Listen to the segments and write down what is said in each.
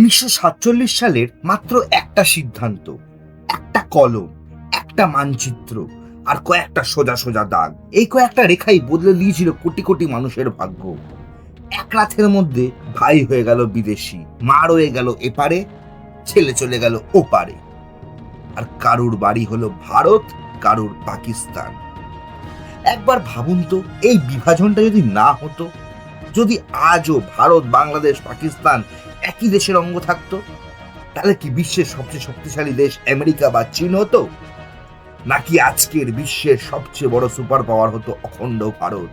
1947 সালের মাত্র একটা সিদ্ধান্ত, একটা কলম, একটা মানচিত্র আর কয়েকটা সোজা সোজা দাগ, এই কয়েকটা রেখাই বদলে দিয়েছিল কোটি কোটি মানুষের ভাগ্য। এক রাতের মধ্যে ভাই হয়ে গেল বিদেশি, মা রয়ে গেল এপারে, ছেলে চলে গেল ওপারে। আর কারুর বাড়ি হলো ভারত, কারুর পাকিস্তান। একবার ভাবুন তো, এই বিভাজনটা যদি না হতো, যদি আজও ভারত, বাংলাদেশ, পাকিস্তান একই দেশের অঙ্গ থাকতো, তাহলে কি বিশ্বের সবচেয়ে শক্তিশালী দেশ আমেরিকা বা চীন হতো, নাকি আজকের বিশ্বের সবচেয়ে বড় সুপার পাওয়ার হতো অখণ্ড ভারত?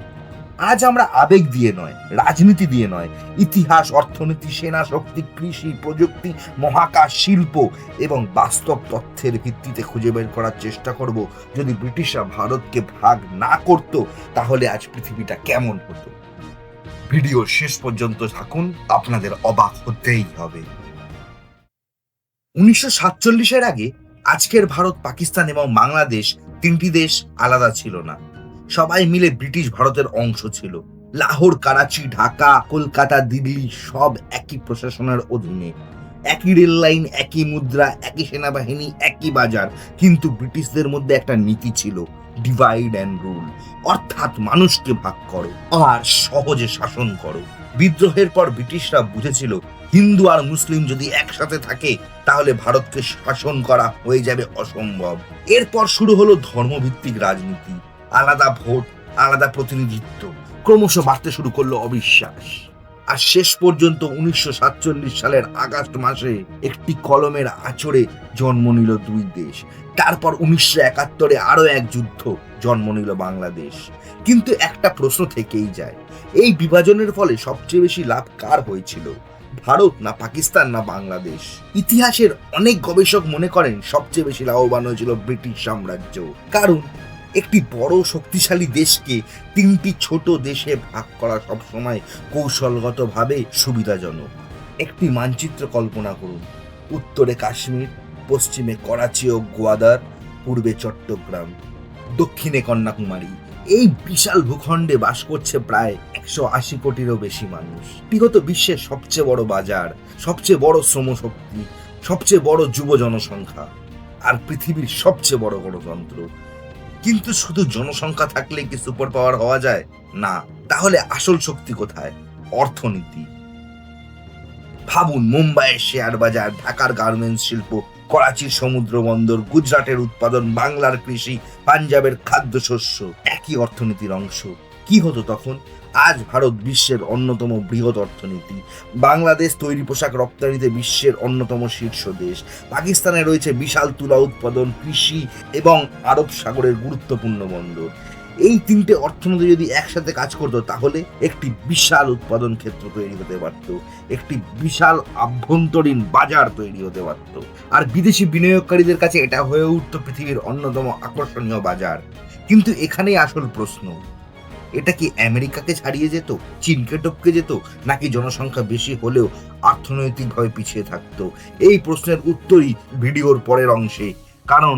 আজ আমরা আবেগ দিয়ে নয়, রাজনীতি দিয়ে নয়, ইতিহাস, অর্থনীতি, সেনা শক্তি, কৃষি, প্রযুক্তি, মহাকাশ, শিল্প এবং বাস্তব তথ্যের ভিত্তিতে খুঁজে বের করার চেষ্টা করব, যদি ব্রিটিশরা ভারতকে ভাগ না করত, তাহলে আজ পৃথিবীটা কেমন হতো। ভিডিও শেষ পর্যন্ত থাকুন, আপনাদের অবাক হতেই হবে। 1947-এর আগে আজকের ভারত, পাকিস্তান এবং বাংলাদেশ তিনটি দেশ আলাদা ছিল না। সবাই মিলে ব্রিটিশ ভারতের অংশ ছিল। লাহোর, করাচি, ঢাকা, কলকাতা, দিল্লি সব একই প্রশাসনের অধীনে। একই রেল লাইন, একই মুদ্রা, একই সেনাবাহিনী, একই বাজার। কিন্তু ব্রিটিশদের মধ্যে একটা নীতি ছিল, ডিভাইড অ্যান্ড রুল, অর্থাৎ মানুষকে ভাগ করো আর সহজে শাসন করো। বিদ্রোহের পর ব্রিটিশরা বুঝেছিল, হিন্দু আর মুসলিম যদি একসাথে থাকে, তাহলে ভারতকে শাসন করা হয়ে যাবে অসম্ভব। এরপর শুরু হলো ধর্মভিত্তিক রাজনীতি, আলাদা ভোট, আলাদা প্রতিনিধিত্ব। ক্রমশ বাড়তে শুরু করলো অবিশ্বাস। আর শেষ পর্যন্ত 1947 সালের আগস্ট মাসে একটি কলমের আঁচড়ে জন্ম নিল দুই দেশ। তারপর 1971-এ আরো এক যুদ্ধ, জন্ম নিল বাংলাদেশ। কিন্তু একটা প্রশ্ন থেকেই যায়, এই বিভাজনের ফলে সবচেয়ে বেশি লাভ কার হয়েছিল, ভারত না পাকিস্তান না বাংলাদেশ? ইতিহাসের অনেক গবেষক মনে করেন সবচেয়ে বেশি লাভবান হয়েছিল ব্রিটিশ সাম্রাজ্য। কারণ একটি বড় শক্তিশালী দেশকে তিনটি ছোট দেশে ভাগ করা সবসময় কৌশলগতভাবে সুবিধাজনক। একটি মানচিত্র কল্পনা করুন, উত্তরে কাশ্মীর, পশ্চিমে করাচি ও গোয়াদার, পূর্বে চট্টগ্রাম, দক্ষিণে কন্যাকুমারী। এই বিশাল ভূখণ্ডে বাস করছে প্রায় 180 কোটিরও বেশি মানুষ। এটি হতো বিশ্বের সবচেয়ে বড় বাজার, সবচেয়ে বড় শ্রমশক্তি, সবচেয়ে বড় যুব জনসংখ্যা আর পৃথিবীর সবচেয়ে বড় গণতন্ত্র। কিন্তু শুধু জনসংখ্যা থাকলে কি সুপার পাওয়ার হওয়া যায়? না। তাহলে আসল শক্তি কোথায়? অর্থনীতি। ভাবুন, মুম্বাইয়ের শেয়ার বাজার, ঢাকার গার্মেন্টস শিল্প, করাচির সমুদ্র বন্দর, গুজরাটের উৎপাদন, বাংলার কৃষি, পাঞ্জাবের খাদ্যশস্য একই অর্থনীতির অংশ। কি হতো তখন? আজ ভারত বিশ্বের অন্যতম বৃহৎ অর্থনীতি, বাংলাদেশ তৈরি পোশাক রপ্তানিতে বিশ্বের অন্যতম শীর্ষ দেশ, পাকিস্তানে রয়েছে বিশাল তুলা উৎপাদন, কৃষি এবং আরব সাগরের গুরুত্বপূর্ণ বন্দর। এই তিনটে অর্থনীতি যদি একসাথে কাজ করতো, তাহলে একটি বিশাল উৎপাদন ক্ষেত্র তৈরি হতে পারত, একটি বিশাল আভ্যন্তরীণ বাজার তৈরি হতে পারত। আর বিদেশি বিনিয়োগকারীদের কাছে এটা হয়ে উঠত পৃথিবীর অন্যতম আকর্ষণীয় বাজার। কিন্তু এখানেই আসল প্রশ্ন, এটা কি আমেরিকাকে ছাড়িয়ে যেত, চীনকে টপকে যেত, নাকি জনসংখ্যা বেশি হলেও অর্থনৈতিকভাবে পিছিয়ে থাকতো? এই প্রশ্নের উত্তরই ভিডিওর পরের অংশে, কারণ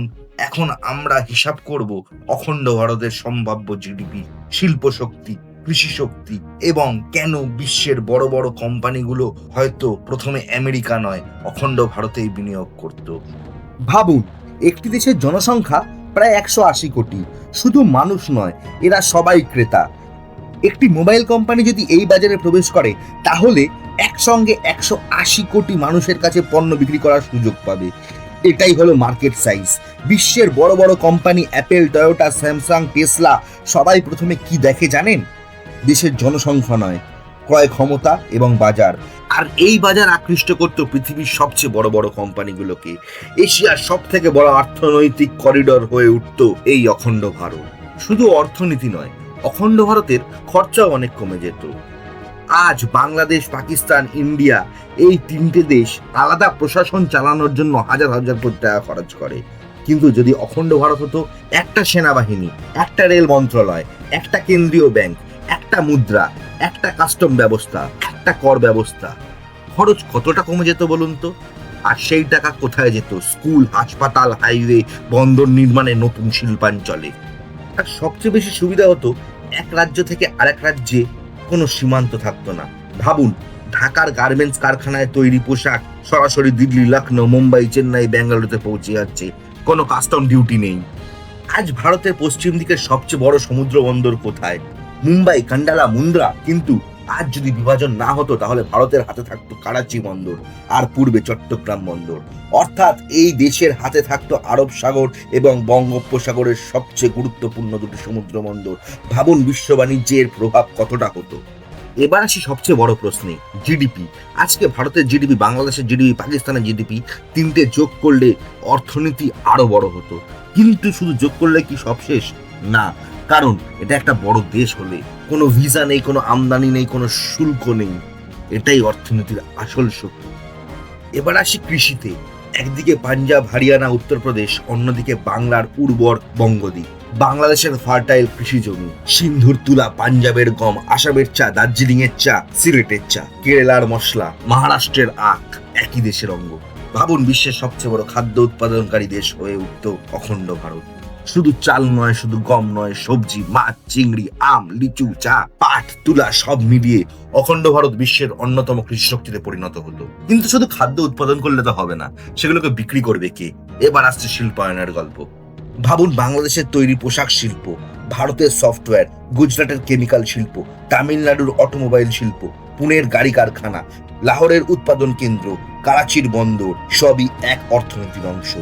এখন আমরা হিসাব করব অখণ্ড ভারতের সম্ভাব্য জিডিপি, শিল্প শক্তি, কৃষি শক্তি এবং কেন বিশ্বের বড় বড় কোম্পানিগুলো হয়তো প্রথমে আমেরিকা নয়, অখণ্ড ভারতেই বিনিয়োগ করত। ভাবুন, একটি দেশের জনসংখ্যা প্রায় 180 কোটি। শুধু মানুষ নয়, এরা সবাই ক্রেতা। একটি মোবাইল কোম্পানি যদি এই বাজারে প্রবেশ করে, তাহলে একসঙ্গে 180 কোটি মানুষের কাছে পণ্য বিক্রি করার সুযোগ পাবে। এটাই হলো মার্কেট সাইজ। বিশ্বের বড় বড় company Apple, Toyota, Samsung, Tesla সবাই প্রথমে কি দেখে জানেন? দেশের জনসংখ্যা নয়, ক্রয় ক্ষমতা এবং বাজার। আর এই বাজার আকৃষ্ট করত পৃথিবীর সবচেয়ে বড় বড় কোম্পানিগুলোকে। এশিয়ার সব থেকে বড় অর্থনৈতিক করিডোর হয়ে উঠত এই অখণ্ড ভারত। শুধু অর্থনীতি নয়, অখণ্ড ভারতের খরচাও অনেক কমে যেত। আজ বাংলাদেশ, পাকিস্তান, ইন্ডিয়া এই তিনটে দেশ আলাদা প্রশাসন চালানোর জন্য হাজার হাজার কোটি টাকা খরচ করে। কিন্তু যদি অখণ্ড ভারত হতো, একটা সেনাবাহিনী, একটা রেল মন্ত্রণালয়, একটা কেন্দ্রীয় ব্যাংক, একটা মুদ্রা, একটা কাস্টম ব্যবস্থা, একটা কর ব্যবস্থা, খরচ কতটা কমে যেত বলুন তো? আর সেই টাকা কোথায় যেত? স্কুল, হাসপাতাল, হাইওয়ে, বন্দর নির্মাণে, নতুন শিল্পাঞ্চলে। আর সবচেয়ে বেশি সুবিধা হতো, এক রাজ্য থেকে আরেক রাজ্যে কোনো সীমান্ত থাকতো না। ভাবুন, ঢাকার গার্মেন্টস কারখানায় তৈরি পোশাক সরাসরি দিল্লি, লখনৌ, মুম্বাই, চেন্নাই, বেঙ্গালুরুতে পৌঁছে যাচ্ছে, কোনো কাস্টম ডিউটি নেই। আজ ভারতের পশ্চিম দিকের সবচেয়ে বড় সমুদ্র বন্দর কোথায়? মুম্বাই, কান্ডালা, মুন্দ্রা। কিন্তু আজ যদি বিভাজন না হতো তাহলে ভারতের হাতে থাকতো করাচি বন্দর আর পূর্বে চট্টগ্রাম বন্দর। অর্থাৎ এই দেশের হাতে থাকতো আরব সাগর এবং বঙ্গোপসাগরের সবচেয়ে গুরুত্বপূর্ণ দুটি সমুদ্র বন্দর। ভাবুন বিশ্ব বাণিজ্যের প্রভাব কতটা হতো। এবার আসি সবচেয়ে বড় প্রশ্নে, জিডিপি। আজকে ভারতের জিডিপি, বাংলাদেশের জিডিপি, পাকিস্তানের জিডিপি, তিনটে যোগ করলে অর্থনীতি আরো বড় হতো। কিন্তু শুধু যোগ করলে কি সব শেষ? না, কারণ এটা একটা বড় দেশ হলে কোনো ভিসা নেই, কোনো আমদানি নেই, কোনো শুল্ক নেই। এটাই অর্থনীতির আসল শক্তি। এবার আসি কৃষিতে। একদিকে পাঞ্জাব, হরিয়ানা, উত্তরপ্রদেশ, অন্যদিকে বাংলার উর্বর বঙ্গদ্বীপ। বাংলাদেশের ফার্টাইল কৃষি জমি, সিন্ধুর তুলা, পাঞ্জাবের গম, আসামের চা, দার্জিলিং এর চা, সিলেটের চা, কেরালার মশলা, মহারাষ্ট্রের আখ, একই দেশের অঙ্গ। ভাবুন বিশ্বের সবচেয়ে বড় খাদ্য উৎপাদনকারী দেশ হয়ে উঠত অখণ্ড ভারত। শুধু চাল নয়, শুধু গম নয়, সবজি, মাছ, চিংড়ি, আম, লিচু, চা, পাট, তুলা সব মিলিয়ে অখণ্ড ভারত বিশ্বের অন্যতম কৃষি শক্তিতে পরিণত হতো। কিন্তু শুধু খাদ্য উৎপাদন করলে তো হবে না, সেগুলোকে বিক্রি করবে কে? এবার আসছে শিল্পায়নের গল্প। ভাবুন বাংলাদেশের তৈরি পোশাক শিল্প, ভারতের সফটওয়্যার, গুজরাটের কেমিক্যাল শিল্প, তামিলনাড়ুর অটোমোবাইল শিল্প, পুনের গাড়ি কারখানা, লাহোরের উৎপাদন কেন্দ্র, করাচির বন্দর, সবই এক অর্থনীতির অংশ।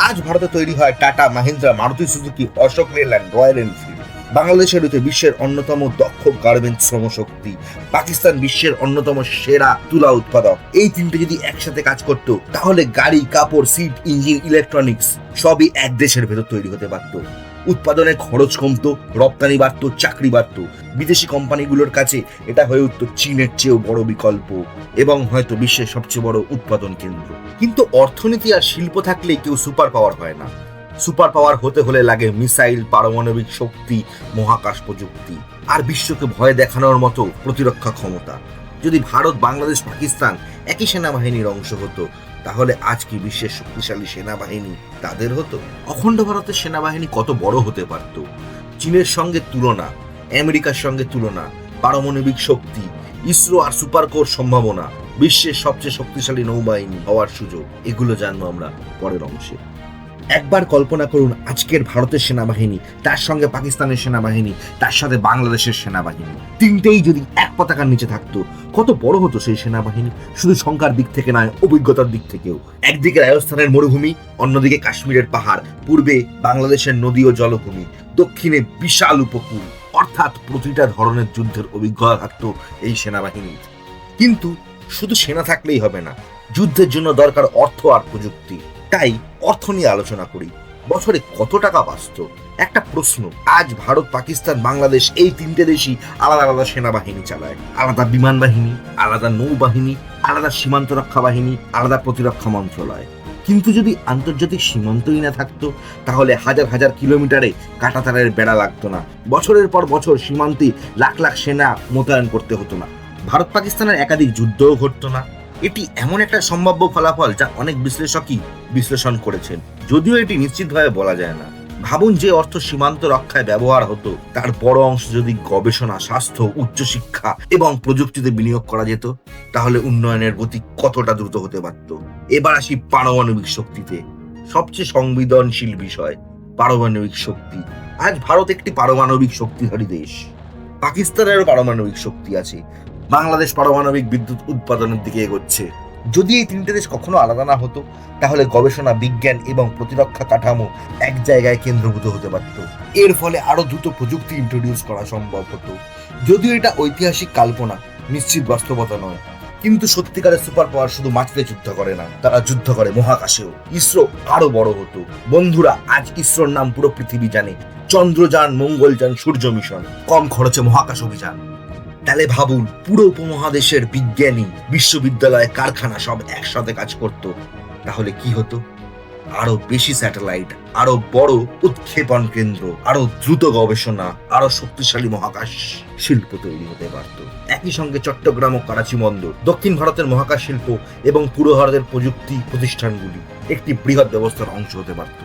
আজ ভারতে তৈরি হয় Tata, Mahindra, Maruti Suzuki, Ashok Leyland, Royal Enfield. বাংলাদেশের হতে বিশ্বের অন্যতম দক্ষ গার্মেন্টস শ্রমশক্তি। পাকিস্তান বিশ্বের অন্যতম সেরা তুলা উৎপাদক। এই তিনটে যদি একসাথে কাজ করত তাহলে গাড়ি, কাপড়, সিট, ইঞ্জিন, ইলেকট্রনিক্স সবই এক দেশের ভেতর তৈরি হতে পারত। উৎপাদনের খরচ কমতো, রপ্তানি বাড়তো, চাকরি বাড়তো। বিদেশি কোম্পানিগুলোর কাছে এটা হয়ে উঠত চীনের চেয়েও বড় বিকল্প এবং হয়তো বিশ্বের সবচেয়ে বড় উৎপাদন কেন্দ্র। কিন্তু অর্থনীতি আর শিল্প থাকলে কেউ সুপার পাওয়ার হয় না। সুপার পাওয়ার হতে হলে লাগে মিসাইল, পারমাণবিক শক্তি, মহাকাশ প্রযুক্তি আর বিশ্বকে ভয় দেখানোর মতো প্রতিরক্ষা ক্ষমতা। যদি ভারত, বাংলাদেশ, পাকিস্তান একই সেনাবাহিনীর অংশ হতো তাহলে আজ কি বিশ্বের শক্তিশালী সেনাবাহিনী তাদের হতো? অখণ্ড ভারতের সেনাবাহিনী কত বড় হতে পারত। চীনের সঙ্গে তুলনা, আমেরিকার সঙ্গে তুলনা, পারমাণবিক শক্তি, ইসরো আর সুপার কোর সম্ভাবনা, বিশ্বের সবচেয়ে শক্তিশালী নৌবাহিনী হওয়ার সুযোগ, এগুলো জানবো আমরা পরের অংশে। একবার কল্পনা করুন আজকের ভারতের সেনাবাহিনী, তার সঙ্গে পাকিস্তানের সেনাবাহিনী, তার সাথে বাংলাদেশের সেনাবাহিনী, তিনটেই যদি এক পতাকার নিচে থাকতো কত বড় হতো সেই সেনাবাহিনী। শুধু সংখ্যার দিক থেকে নয়, অভিজ্ঞতার দিক থেকেও। একদিকে রাজস্থানের মরুভূমি, অন্যদিকে কাশ্মীরের পাহাড়, পূর্বে বাংলাদেশের নদী ও জলভূমি, দক্ষিণে বিশাল উপকূল। অর্থাৎ প্রতিটা ধরনের যুদ্ধের অভিজ্ঞতা থাকতো এই সেনাবাহিনীর। কিন্তু শুধু সেনা থাকলেই হবে না, যুদ্ধের জন্য দরকার অর্থ আর প্রযুক্তি। তাই অর্থ নিয়ে আলোচনা করি। বছরে কত টাকা বাঁচত? একটা প্রশ্ন। আজ ভারত, পাকিস্তান, বাংলাদেশ এই তিনটে দেশই আলাদা আলাদা সেনাবাহিনী চালায়, আলাদা বিমান বাহিনী, আলাদা নৌবাহিনী, আলাদা সীমান্ত রক্ষা বাহিনী, আলাদা প্রতিরক্ষা মন্ত্রণালয়। কিন্তু যদি আন্তর্জাতিক সীমান্তই না থাকতো তাহলে হাজার হাজার কিলোমিটারে কাঁটাতারের বেড়া লাগতো না, বছরের পর বছর সীমান্তে লাখ লাখ সেনা মোতায়েন করতে হতো না, ভারত পাকিস্তানের একাধিক যুদ্ধও ঘটতো না। এটি এমন একটা সম্ভাব্য ফলাফল যা অনেক বিশ্লেষকই বিশ্লেষণ করেছেন, যদিও এটি নিশ্চিতভাবে বলা যায় না। ভাবুন যে অর্থ সীমান্ত রক্ষায় ব্যবহার হতো তার বড় অংশ যদি গবেষণা, স্বাস্থ্য, উচ্চশিক্ষা এবং প্রযুক্তিতে বিনিয়োগ করা যেত তাহলে উন্নয়নের গতি কতটা দ্রুত হতে পারত। এবার আসি পারমাণবিক শক্তিতে, সবচেয়ে সংবেদনশীল বিষয় পারমাণবিক শক্তি। আজ ভারত একটি পারমাণবিক শক্তিধারী দেশ। পাকিস্তানেরও পারমাণবিক শক্তি আছে। বাংলাদেশ পারমাণবিক বিদ্যুৎ উৎপাদনের দিকে এগোচ্ছে। যদি এই তিনটে দেশ কখনো আলাদা না হতো তাহলে গবেষণা, বিজ্ঞান এবং প্রতিরক্ষা কাঠামো এক জায়গায় কেন্দ্রভূত হতে পারত। এর ফলে আরো দ্রুত প্রযুক্তি ইন্ট্রোডিউস করা সম্ভব হতো। যদিও এটা ঐতিহাসিক কল্পনা, নিশ্চিত বাস্তবতা নয়। কিন্তু সত্যিকারের সুপার পাওয়ার শুধু মাটিতে যুদ্ধ করে না, তারা যুদ্ধ করে মহাকাশেও। ইসরো আরো বড় হতো। বন্ধুরা, আজ ইসরোর নাম পুরো পৃথিবী জানে। চন্দ্রযান, মঙ্গলযান, সূর্য মিশন, কম খরচে মহাকাশ অভিযান। তাহলে ভাবুন পুরো উপমহাদেশের বিজ্ঞানী, বিশ্ববিদ্যালয়, কারখানা সব একসাথে কাজ করত, তাহলে কি হতো? আরো বেশি স্যাটেলাইট, আরো বড় উৎক্ষেপণ কেন্দ্র, আরো দ্রুত গবেষণা, আরো শক্তিশালী মহাকাশ শিল্প তৈরি হতে পারত। একই সঙ্গে চট্টগ্রাম ও করাচি বন্দর, দক্ষিণ ভারতের মহাকাশ শিল্প এবং পূর্ব ভারতের প্রযুক্তি প্রতিষ্ঠানগুলি একটি বৃহৎ ব্যবস্থার অংশ হতে পারত।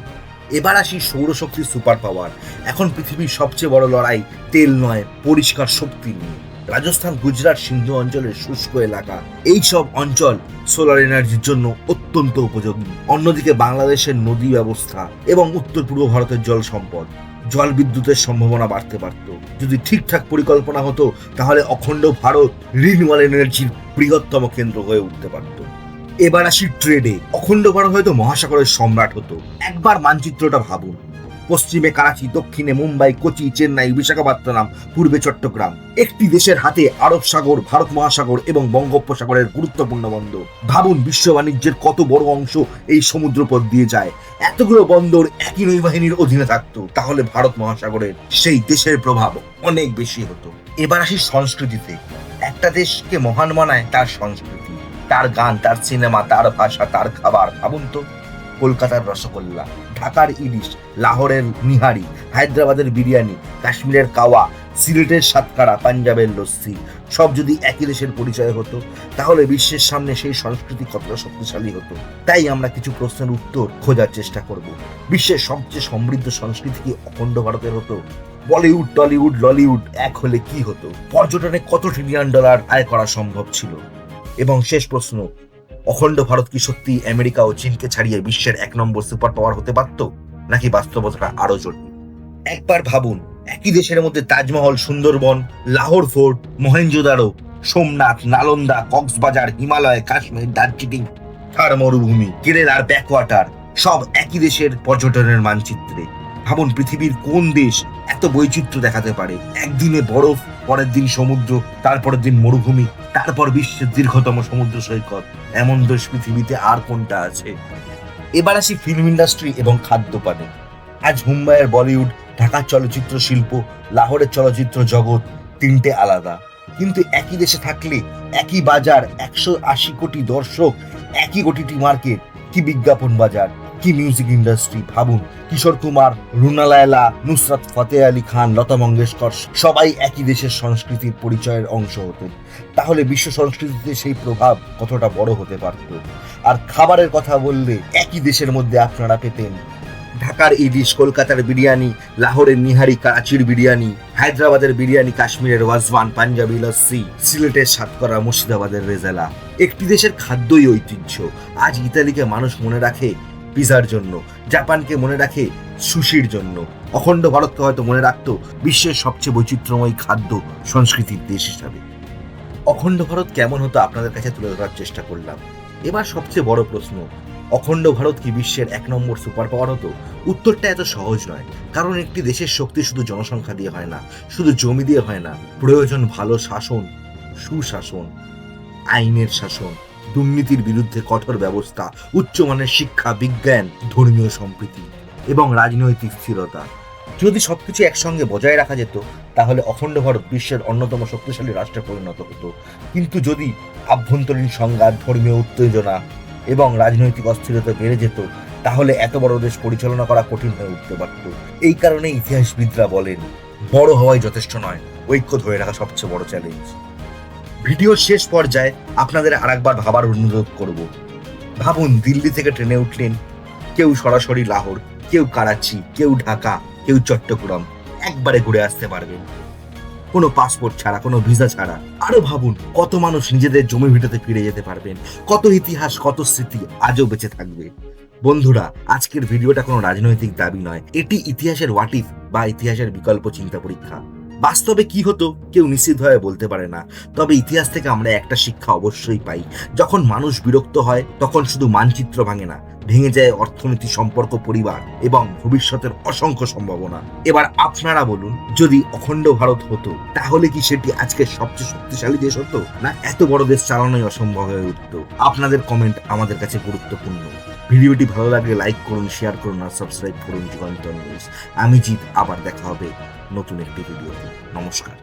এবার আসি সৌরশক্তির সুপার পাওয়ার। এখন পৃথিবীর সবচেয়ে বড় লড়াই তেল নয়, পরিষ্কার শক্তি নিয়ে। রাজস্থান, গুজরাট, সিন্ধু অঞ্চলের শুষ্ক এলাকা, এই সব অঞ্চল সোলার এনার্জির জন্য অত্যন্ত উপযোগী। অন্যদিকে বাংলাদেশের নদী ব্যবস্থা এবং উত্তর পূর্ব ভারতের জল সম্পদ, জল বিদ্যুতের সম্ভাবনা বাড়তে পারত। যদি ঠিকঠাক পরিকল্পনা হতো তাহলে অখণ্ড ভারত রিনিউয়েবল এনার্জির বৃহত্তম কেন্দ্র হয়ে উঠতে পারত। এবার আসি ট্রেডে। অখণ্ড ভারত হয়তো মহাসাগরের সম্রাট হতো। একবার মানচিত্রটা ভাবুন, পশ্চিমে করাচি, দক্ষিণে মুম্বাই, কোচি, চেন্নাই, বিশাখাপত্তনম, পূর্বে চট্টগ্রাম। একটি দেশের হাতে আরব সাগর, ভারত মহাসাগর এবং বঙ্গোপসাগরের গুরুত্বপূর্ণ বন্দর। ভাবুন বিশ্ব বাণিজ্যের কত বড় অংশ এই সমুদ্রপথ দিয়ে যায়। এতগুলো বন্দর একই নৌবাহিনীর অধীনে থাকতো, তাহলে ভারত মহাসাগরের সেই দেশের প্রভাব অনেক বেশি হতো। এবার আসি সংস্কৃতিতে। একটা দেশকে মহান বানায় তার সংস্কৃতি, তার গান, তার সিনেমা, তার ভাষা, তার খাবার। ভাবুন তো, কলকাতার রসগোল্লা, ঢাকার ইলিশ, লাহোরের নিহারি, হায়দ্রাবাদের বিরিয়ানি, কাশ্মীরের কাওয়া, সিলেটের সাতকারা, পাঞ্জাবের লস্যি, সব যদি একই দেশের পরিচয় হতো তাহলে বিশ্বের সামনে সেই সংস্কৃতি কতটা শক্তিশালী হতো। তাই আমরা কিছু প্রশ্নের উত্তর খোঁজার চেষ্টা করব। বিশ্বের সবচেয়ে সমৃদ্ধ সংস্কৃতি কি অখণ্ড ভারতের হতো? বলিউড, টলিউড, ললিউড এক হলে কি হতো? পর্যটনে কত $1 ট্রিলিয়ন আয় করা সম্ভব ছিল? এবং শেষ প্রশ্ন, অখণ্ড ভারত কি সত্যি আমেরিকা ও চীনকে ছাড়িয়ে বিশ্বের 1 নম্বর সুপার পাওয়ার হতে পারত, নাকি বাস্তবতাটা আরো জটিল? একবার ভাবুন, একই দেশের মধ্যে তাজমহল, সুন্দরবন, লাহোর ফোর্ট, মহেঞ্জোদারো, সোমনাথ, নালন্দা, কক্সবাজার, হিমালয়, কাশ্মীর, দার্জিলিং, থার মরুভূমি, কেরালার ব্যাকওয়াটার, সব একই দেশের পর্যটনের মানচিত্রে। ভাবুন পৃথিবীর কোন দেশ এত বৈচিত্র্য দেখাতে পারে? একদিনে বরফ, পরের দিন সমুদ্র, তারপরের দিন মরুভূমি, তারপর বিশ্বের দীর্ঘতম সমুদ্র সৈকত। এমন দেশ পৃথিবীতে আর কোনটা আছে? এবার আসি ফিল্ম ইন্ডাস্ট্রি এবং খাদ্যপানে। আজ মুম্বাইয়ের বলিউড, ঢাকার চলচ্চিত্র শিল্প, লাহোরের চলচ্চিত্র জগৎ তিনটে আলাদা, কিন্তু একই দেশে থাকলে একই বাজার, 180 কোটি দর্শক, একই ওটিটি মার্কেট। কি বিজ্ঞাপন বাজার, কি মিউজিক ইন্ডাস্ট্রি! ভাবুন, কিশোর কুমার, রুনা লায়লা, নুসরাত ফতেহ আলী খান, লতা মঙ্গেশকর সবাই একই দেশের সংস্কৃতির পরিচয়ের অংশ হতেন। তাহলে বিশ্ব সংস্কৃতিতে সেই প্রভাব কতটা বড় হতে পারত? আর খাবারের কথা বললে একই দেশের মধ্যে আপনারা পেতেন ঢাকার ইলিশ, কলকাতার বিরিয়ানি, লাহোরের নিহারি, করাচির বিরিয়ানি, হায়দ্রাবাদের বিরিয়ানি, কাশ্মীরের ওয়াজওয়ান, পাঞ্জাবি লস্যি, সিলেটের সাতকরা, মুর্শিদাবাদের রেজালা। একটি দেশের খাদ্যই ঐতিহ্য। আজ ইতালিকে মানুষ মনে রাখে পিজার জন্য, জাপানকে মনে রাখে সুশির জন্য। অখণ্ড ভারতকে হয়তো মনে রাখতো বিশ্বের সবচেয়ে বৈচিত্র্যময় খাদ্য সংস্কৃতির দেশ হিসাবে। অখণ্ড ভারত কেমন হতো আপনাদের কাছে তুলে ধরার চেষ্টা করলাম। এবার সবচেয়ে বড় প্রশ্ন, অখণ্ড ভারত কি বিশ্বের 1 নম্বর সুপার পাওয়ার হতো? উত্তরটা এত সহজ নয়, কারণ একটি দেশের শক্তি শুধু জনসংখ্যা দিয়ে হয় না, শুধু জমি দিয়ে হয় না। প্রয়োজন ভালো শাসন, সুশাসন, আইনের শাসন, দুর্নীতির বিরুদ্ধে কঠোর ব্যবস্থা, উচ্চমানের শিক্ষা, বিজ্ঞান, ধর্মীয় সম্প্রীতি এবং রাজনৈতিক স্থিরতা। যদি সবকিছু একসঙ্গে বজায় রাখা যেত তাহলে অখণ্ড ভারত বিশ্বের অন্যতম শক্তিশালী রাষ্ট্রে পরিণত হতো। কিন্তু যদি আভ্যন্তরীণ সংঘাত, ধর্মীয় উত্তেজনা এবং রাজনৈতিক অস্থিরতা বেড়ে যেত তাহলে এত বড় দেশ পরিচালনা করা কঠিন হয়ে উঠতে পারত। এই কারণে ইতিহাসবিদরা বলেন, বড় হওয়াই যথেষ্ট নয়, ঐক্য ধরে রাখা সবচেয়ে বড় চ্যালেঞ্জ। ভিডিওর শেষ পর্যায়ে আপনাদের আরেকবার ভাবার অনুরোধ করব। ভাবুন, দিল্লি থেকে ট্রেনে উঠলেন, কেউ সরাসরি লাহোর, কেউ করাচি, কেউ ঢাকা, কেউ চট্টগ্রাম, একবারে ঘুরে আসতে পারবেন, কোনো পাসপোর্ট ছাড়া, কোনো ভিসা ছাড়া। আরো ভাবুন, কত মানুষ নিজেদের জমি ভিটাতে ফিরে যেতে পারবেন, কত ইতিহাস, কত স্মৃতি আজও বেঁচে থাকবে। বন্ধুরা, আজকের ভিডিওটা কোনো রাজনৈতিক দাবি নয়, এটি ইতিহাসের হোয়াট ইফ বা ইতিহাসের বিকল্প চিন্তা পরীক্ষা। বাস্তবে কি হতো কেউ নিশ্চিতভাবে বলতে পারে না, তবে ইতিহাস থেকে আমরা একটা শিক্ষা অবশ্যই পাই। যখন মানুষ বিরক্ত হয় তখন শুধু মানচিত্র ভাঙে না, ভেঙে যায় অর্থনীতি, সম্পর্ক, পরিবার এবং ভবিষ্যতের অসংখ্য সম্ভাবনা। এবার আপনারা বলুন, যদি অখণ্ড ভারত হতো তাহলে কি সেটি আজকের সবচেয়ে শক্তিশালী দেশ হতো, না এত বড় দেশ চালানোই অসম্ভব হয়ে উঠত? আপনাদের কমেন্ট আমাদের কাছে গুরুত্বপূর্ণ। ভিডিওটি ভালো লাগলে লাইক করুন, শেয়ার করুন আর সাবস্ক্রাইব করুন যুগান্তর নিউজ। আমি জিৎ, আবার দেখা হবে নতুন একটি ভিডিওতে। নমস্কার।